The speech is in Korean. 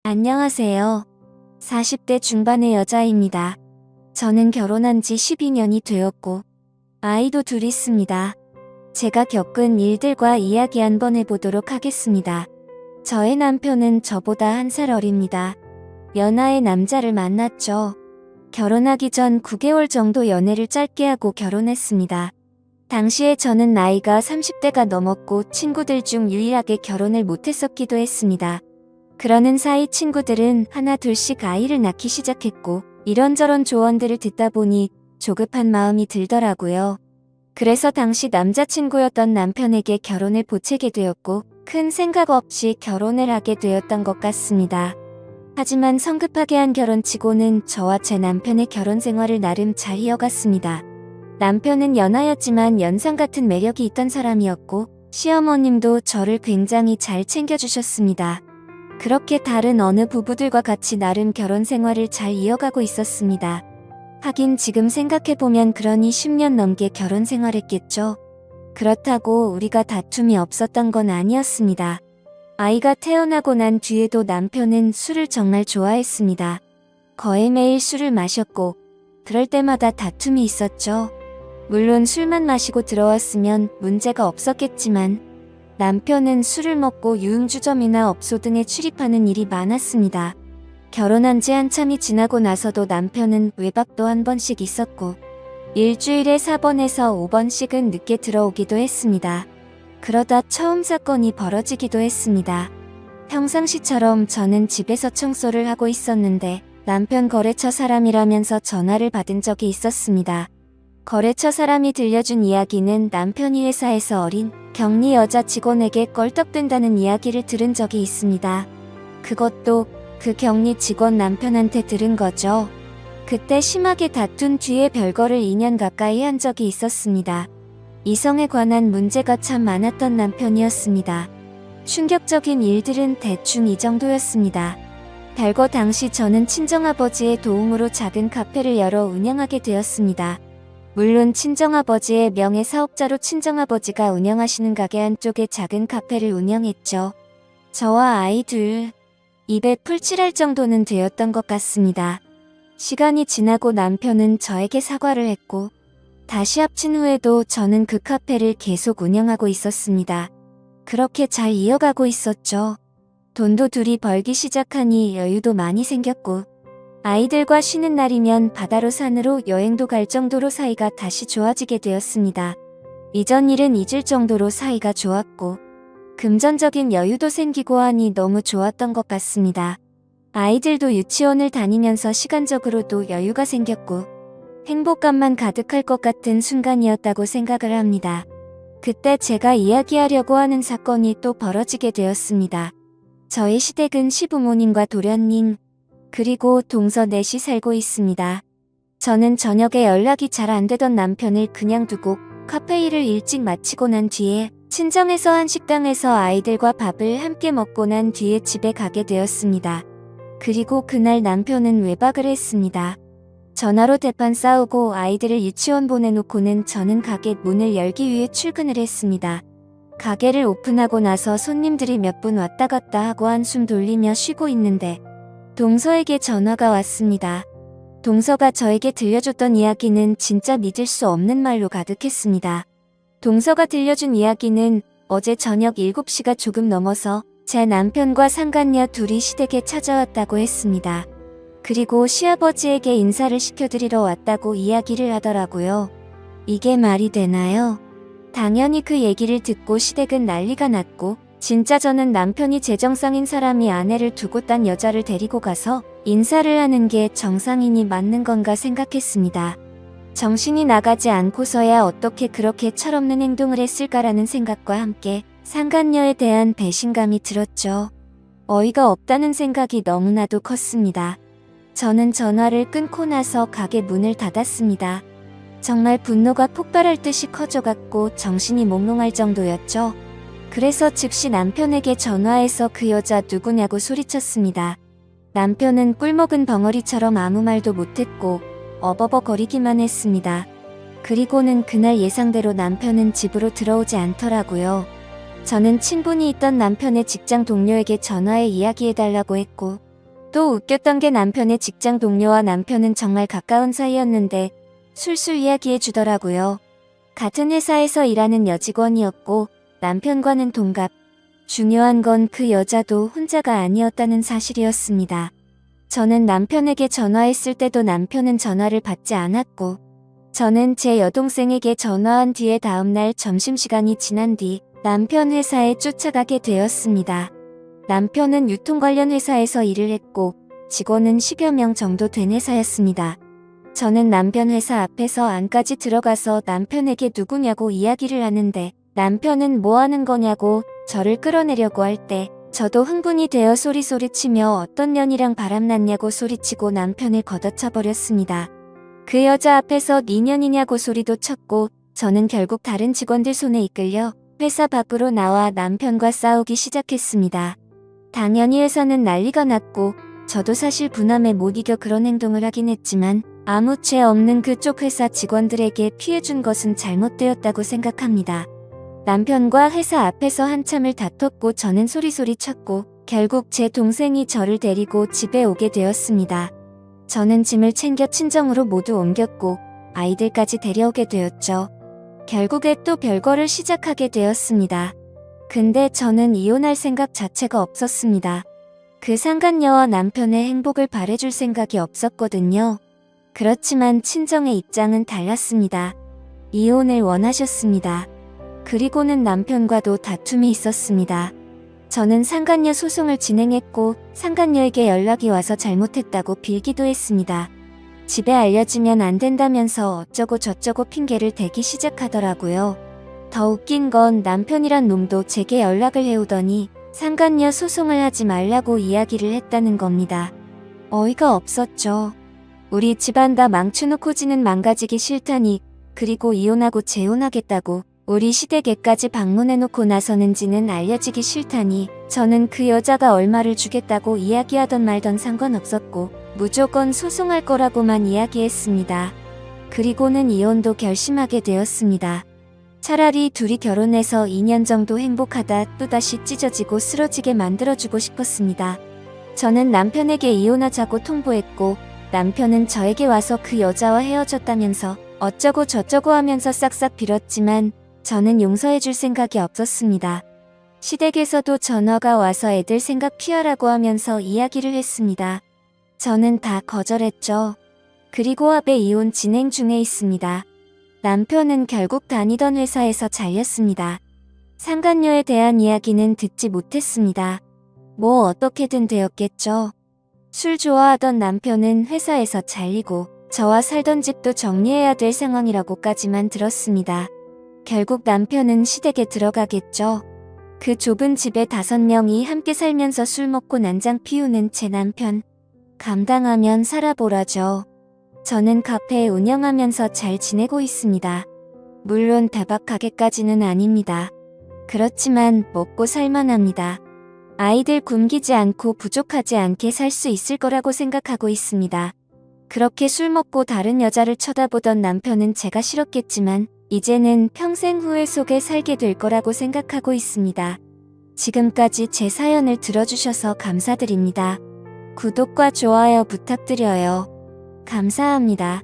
안녕하세요. 40대 중반의 여자입니다. 저는 결혼한 지 12년이 되었고, 아이도 둘 있습니다. 제가 겪은 일들과 이야기 한번 해보도록 하겠습니다. 저의 남편은 저보다 1살 어립니다. 연하의 남자를 만났죠. 결혼하기 전 9개월 정도 연애를 짧게 하고 결혼했습니다. 당시에 저는 나이가 30대가 넘었고 친구들 중 유일하게 결혼을 못했었기도 했습니다. 그러는 사이 친구들은 하나 둘씩 아이를 낳기 시작했고 이런저런 조언들을 듣다 보니 조급한 마음이 들더라고요. 그래서 당시 남자친구였던 남편에게 결혼을 보채게 되었고 큰 생각 없이 결혼을 하게 되었던 것 같습니다. 하지만 성급하게 한 결혼치고는 저와 제 남편의 결혼 생활을 나름 잘 이어갔습니다. 남편은 연하였지만 연상 같은 매력이 있던 사람이었고 시어머님도 저를 굉장히 잘 챙겨주셨습니다. 그렇게 다른 어느 부부들과 같이 나름 결혼 생활을 잘 이어가고 있었습니다. 하긴 지금 생각해보면 그러니 10년 넘게 결혼 생활했겠죠. 그렇다고 우리가 다툼이 없었던 건 아니었습니다. 아이가 태어나고 난 뒤에도 남편은 술을 정말 좋아했습니다. 거의 매일 술을 마셨고 그럴 때마다 다툼이 있었죠. 물론 술만 마시고 들어왔으면 문제가 없었겠지만 남편은 술을 먹고 유흥주점이나 업소 등에 출입하는 일이 많았습니다. 결혼한 지 한참이 지나고 나서도 남편은 외박도 한 번씩 있었고 일주일에 4번에서 5번씩은 늦게 들어오기도 했습니다. 그러다 처음 사건이 벌어지기도 했습니다. 평상시처럼 저는 집에서 청소를 하고 있었는데 남편 거래처 사람이라면서 전화를 받은 적이 있었습니다. 거래처 사람이 들려준 이야기는 남편이 회사에서 어린 격리 여자 직원에게 껄떡댄다는 이야기를 들은 적이 있습니다. 그것도 그 격리 직원 남편한테 들은 거죠. 그때 심하게 다툰 뒤에 별거를 2년 가까이 한 적이 있었습니다. 이성에 관한 문제가 참 많았던 남편이었습니다. 충격적인 일들은 대충 이 정도였습니다. 별거 당시 저는 친정아버지의 도움으로 작은 카페를 열어 운영하게 되었습니다. 물론 친정아버지의 명의 사업자로 친정아버지가 운영하시는 가게 한쪽에 작은 카페를 운영했죠. 저와 아이 둘, 입에 풀칠할 정도는 되었던 것 같습니다. 시간이 지나고 남편은 저에게 사과를 했고 다시 합친 후에도 저는 그 카페를 계속 운영하고 있었습니다. 그렇게 잘 이어가고 있었죠. 돈도 둘이 벌기 시작하니 여유도 많이 생겼고 아이들과 쉬는 날이면 바다로 산으로 여행도 갈 정도로 사이가 다시 좋아지게 되었습니다. 이전 일은 잊을 정도로 사이가 좋았고 금전적인 여유도 생기고 하니 너무 좋았던 것 같습니다. 아이들도 유치원을 다니면서 시간적으로도 여유가 생겼고 행복감만 가득할 것 같은 순간이었다고 생각을 합니다. 그때 제가 이야기하려고 하는 사건이 또 벌어지게 되었습니다. 저희 시댁은 시부모님과 도련님, 그리고 동서 넷이 살고 있습니다. 저는 저녁에 연락이 잘 안 되던 남편을 그냥 두고 카페 일을 일찍 마치고 난 뒤에 친정에서 한 식당에서 아이들과 밥을 함께 먹고 난 뒤에 집에 가게 되었습니다. 그리고 그날 남편은 외박을 했습니다. 전화로 대판 싸우고 아이들을 유치원 보내놓고는 저는 가게 문을 열기 위해 출근을 했습니다. 가게를 오픈하고 나서 손님들이 몇 분 왔다 갔다 하고 한숨 돌리며 쉬고 있는데 동서에게 전화가 왔습니다. 동서가 저에게 들려줬던 이야기는 진짜 믿을 수 없는 말로 가득했습니다. 동서가 들려준 이야기는 어제 저녁 7시가 조금 넘어서 제 남편과 상간녀 둘이 시댁에 찾아왔다고 했습니다. 그리고 시아버지에게 인사를 시켜드리러 왔다고 이야기를 하더라고요. 이게 말이 되나요? 당연히 그 얘기를 듣고 시댁은 난리가 났고 진짜 저는 남편이 제정상인 사람이 아내를 두고 딴 여자를 데리고 가서 인사를 하는 게 정상인이 맞는 건가 생각했습니다. 정신이 나가지 않고서야 어떻게 그렇게 철없는 행동을 했을까라는 생각과 함께 상간녀에 대한 배신감이 들었죠. 어이가 없다는 생각이 너무나도 컸습니다. 저는 전화를 끊고 나서 가게 문을 닫았습니다. 정말 분노가 폭발할 듯이 커져갔고 정신이 몽롱할 정도였죠. 그래서 즉시 남편에게 전화해서 그 여자 누구냐고 소리쳤습니다. 남편은 꿀먹은 벙어리처럼 아무 말도 못했고 어버버거리기만 했습니다. 그리고는 그날 예상대로 남편은 집으로 들어오지 않더라고요. 저는 친분이 있던 남편의 직장 동료에게 전화해 이야기해달라고 했고 또 웃겼던 게 남편의 직장 동료와 남편은 정말 가까운 사이였는데 술술 이야기해 주더라고요. 같은 회사에서 일하는 여직원이었고 남편과는 동갑. 중요한 건 그 여자도 혼자가 아니었다는 사실이었습니다. 저는 남편에게 전화했을 때도 남편은 전화를 받지 않았고 저는 제 여동생에게 전화한 뒤에 다음날 점심시간이 지난 뒤 남편 회사에 쫓아가게 되었습니다. 남편은 유통 관련 회사에서 일을 했고 직원은 10여 명 정도 된 회사였습니다. 저는 남편 회사 앞에서 안까지 들어가서 남편에게 누구냐고 이야기를 하는데 남편은 뭐 하는 거냐고 저를 끌어내려고 할 때 저도 흥분이 되어 소리치며 어떤 년이랑 바람났냐고 소리치고 남편을 걷어차버렸습니다. 그 여자 앞에서 네 년이냐고 소리도 쳤고 저는 결국 다른 직원들 손에 이끌려 회사 밖으로 나와 남편과 싸우기 시작했습니다. 당연히 회사는 난리가 났고 저도 사실 분함에 못 이겨 그런 행동을 하긴 했지만 아무 죄 없는 그쪽 회사 직원들에게 피해준 것은 잘못되었다고 생각합니다. 남편과 회사 앞에서 한참을 다퉜고 저는 소리소리 쳤고 결국 제 동생이 저를 데리고 집에 오게 되었습니다. 저는 짐을 챙겨 친정으로 모두 옮겼고 아이들까지 데려오게 되었죠. 결국에 또 별거를 시작하게 되었습니다. 근데 저는 이혼할 생각 자체가 없었습니다. 그 상간녀와 남편의 행복을 바래줄 생각이 없었거든요. 그렇지만 친정의 입장은 달랐습니다. 이혼을 원하셨습니다. 그리고는 남편과도 다툼이 있었습니다. 저는 상간녀 소송을 진행했고 상간녀에게 연락이 와서 잘못했다고 빌기도 했습니다. 집에 알려지면 안 된다면서 어쩌고 저쩌고 핑계를 대기 시작하더라고요. 더 웃긴 건 남편이란 놈도 제게 연락을 해오더니 상간녀 소송을 하지 말라고 이야기를 했다는 겁니다. 어이가 없었죠. 우리 집안 다 망쳐놓고 지는 망가지기 싫다니 그리고 이혼하고 재혼하겠다고 우리 시댁에까지 방문해놓고 나서는지는 알려지기 싫다니 저는 그 여자가 얼마를 주겠다고 이야기하던 말던 상관없었고 무조건 소송할 거라고만 이야기했습니다. 그리고는 이혼도 결심하게 되었습니다. 차라리 둘이 결혼해서 2년 정도 행복하다 또다시 찢어지고 쓰러지게 만들어주고 싶었습니다. 저는 남편에게 이혼하자고 통보했고 남편은 저에게 와서 그 여자와 헤어졌다면서 어쩌고 저쩌고 하면서 싹싹 빌었지만 저는 용서해줄 생각이 없었습니다. 시댁에서도 전화가 와서 애들 생각 피하라고 하면서 이야기를 했습니다. 저는 다 거절했죠. 그리고 합의 이혼 진행 중에 있습니다. 남편은 결국 다니던 회사에서 잘렸습니다. 상간녀에 대한 이야기는 듣지 못했습니다. 뭐 어떻게든 되었겠죠. 술 좋아하던 남편은 회사에서 잘리고 저와 살던 집도 정리해야 될 상황이라고까지만 들었습니다. 결국 남편은 시댁에 들어가겠죠. 그 좁은 집에 5명이 함께 살면서 술 먹고 난장 피우는 제 남편. 감당하면 살아보라죠. 저는 카페 운영하면서 잘 지내고 있습니다. 물론 다박 가게까지는 아닙니다. 그렇지만 먹고 살만합니다. 아이들 굶기지 않고 부족하지 않게 살 수 있을 거라고 생각하고 있습니다. 그렇게 술 먹고 다른 여자를 쳐다보던 남편은 제가 싫었겠지만 이제는 평생 후회 속에 살게 될 거라고 생각하고 있습니다. 지금까지 제 사연을 들어주셔서 감사드립니다. 구독과 좋아요 부탁드려요. 감사합니다.